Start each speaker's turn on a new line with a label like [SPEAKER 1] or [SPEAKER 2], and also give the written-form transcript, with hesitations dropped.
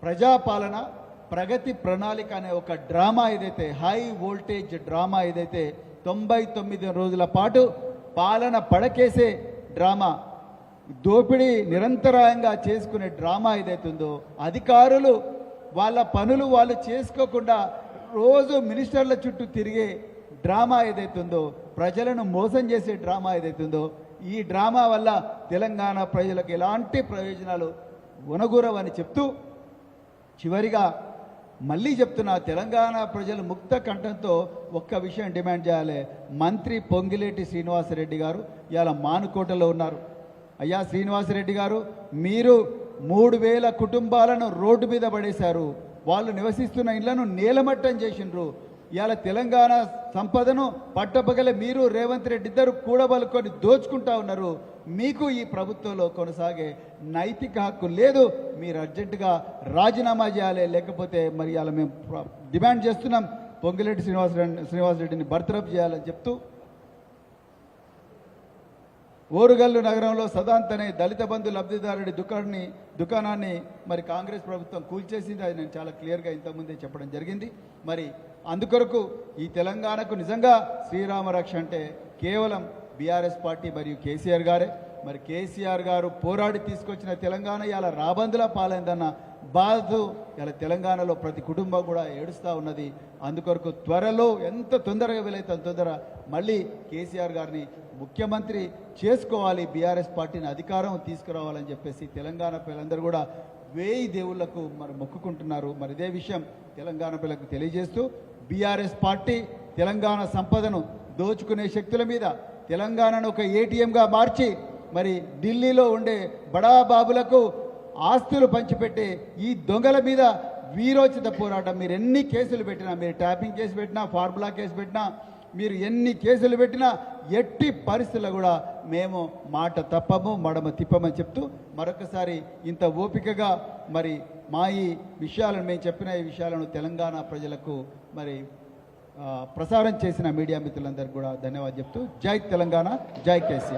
[SPEAKER 1] ప్రజాపాలన ప్రగతి ప్రణాళిక అనే ఒక డ్రామా ఏదైతే హై వోల్టేజ్ డ్రామా ఏదైతే 99 రోజుల పాటు పాలన పడకేసే డ్రామా, దోపిడీ నిరంతరాయంగా చేసుకునే డ్రామా ఏదైతే ఉందో, అధికారులు వాళ్ళ పనులు వాళ్ళు చేసుకోకుండా రోజు మినిస్టర్ల చుట్టూ తిరిగే డ్రామా ఏదైతే ఉందో, ప్రజలను మోసం చేసే డ్రామా ఏదైతే ఉందో, ఈ డ్రామా వల్ల తెలంగాణ ప్రజలకు ఎలాంటి ప్రయోజనాలు ఉనగూరవని చెప్తూ చివరిగా మళ్ళీ చెప్తున్నా, తెలంగాణ ప్రజలు ముక్త కంఠంతో ఒక్క విషయం డిమాండ్ చేయాలి. మంత్రి పొంగిలేటి శ్రీనివాసరెడ్డి గారు ఇవాళ మానుకోటలో ఉన్నారు. అయ్యా శ్రీనివాసరెడ్డి గారు, మీరు 3000 కుటుంబాలను రోడ్డు మీద పడేశారు. వాళ్ళు నివసిస్తున్న ఇళ్లను నేలమట్టం చేసిండ్రు. ఇవాళ తెలంగాణ సంపదను పట్టపగల మీరు రేవంత్ రెడ్డి ఇద్దరు కూడబలుకొని దోచుకుంటా ఉన్నారు. మీకు ఈ ప్రభుత్వంలో కొనసాగే నైతిక హక్కు లేదు. మీరు అర్జెంటుగా రాజీనామా చేయాలి, లేకపోతే మరి ఇవాళ మేము డిమాండ్ చేస్తున్నాం పొంగిరెడ్డి శ్రీనివాసరెడ్డిని బర్తరఫ్ చేయాలని చెప్తూ, ఓరుగల్లు నగరంలో సదాంత్ అనే దళిత బంధు లబ్ధిదారుడి దుకాణాన్ని మరి కాంగ్రెస్ ప్రభుత్వం కూల్చేసింది. అది నేను చాలా క్లియర్గా ఇంతకుముందే చెప్పడం జరిగింది. మరి అందుకొరకు ఈ తెలంగాణకు నిజంగా శ్రీరామ రక్ష అంటే కేవలం బీఆర్ఎస్ పార్టీ మరియు కేసీఆర్ గారే. మరి కేసీఆర్ గారు పోరాడి తీసుకొచ్చిన తెలంగాణ ఇలా రాబందులా పాలైందన్న బాధతో ఇలా తెలంగాణలో ప్రతి కుటుంబం కూడా ఏడుస్తూ ఉన్నది. అందుకొరకు త్వరలో ఎంత తొందరగా వీలైతే అంత తొందర మళ్ళీ కేసీఆర్ గారిని ముఖ్యమంత్రి చేసుకోవాలి, బీఆర్ఎస్ పార్టీని అధికారం తీసుకురావాలని చెప్పేసి తెలంగాణ పిల్లలందరూ కూడా 1000 దేవుళ్లకు మరి మొక్కుకుంటున్నారు. మరి ఇదే విషయం తెలంగాణ పిల్లలకు తెలియజేస్తూ, బీఆర్ఎస్ పార్టీ తెలంగాణ సంపదను దోచుకునే శక్తుల మీద తెలంగాణను ఒక ఏటీఎంగా మార్చి మరి ఢిల్లీలో ఉండే బడాబాబులకు ఆస్తులు పంచిపెట్టే ఈ దొంగల మీద వీరోచిత పోరాటం. మీరు ఎన్ని కేసులు పెట్టినా, మీరు ట్యాపింగ్ కేసు పెట్టినా, ఫార్ములా కేసు పెట్టినా, మీరు ఎన్ని కేసులు పెట్టినా ఎట్టి పరిస్థితుల్లో కూడా మేము మాట తప్పము, మడమ తిప్పమని చెప్తూ మరొకసారి ఇంత ఓపికగా మరి మా ఈ విషయాలను మేము చెప్పిన ఈ విషయాలను తెలంగాణ ప్రజలకు మరి ప్రసారం చేసిన మీడియా మిత్రులందరికీ కూడా ధన్యవాదాలు చెప్తూ, జై తెలంగాణ, జై కేసీఆర్.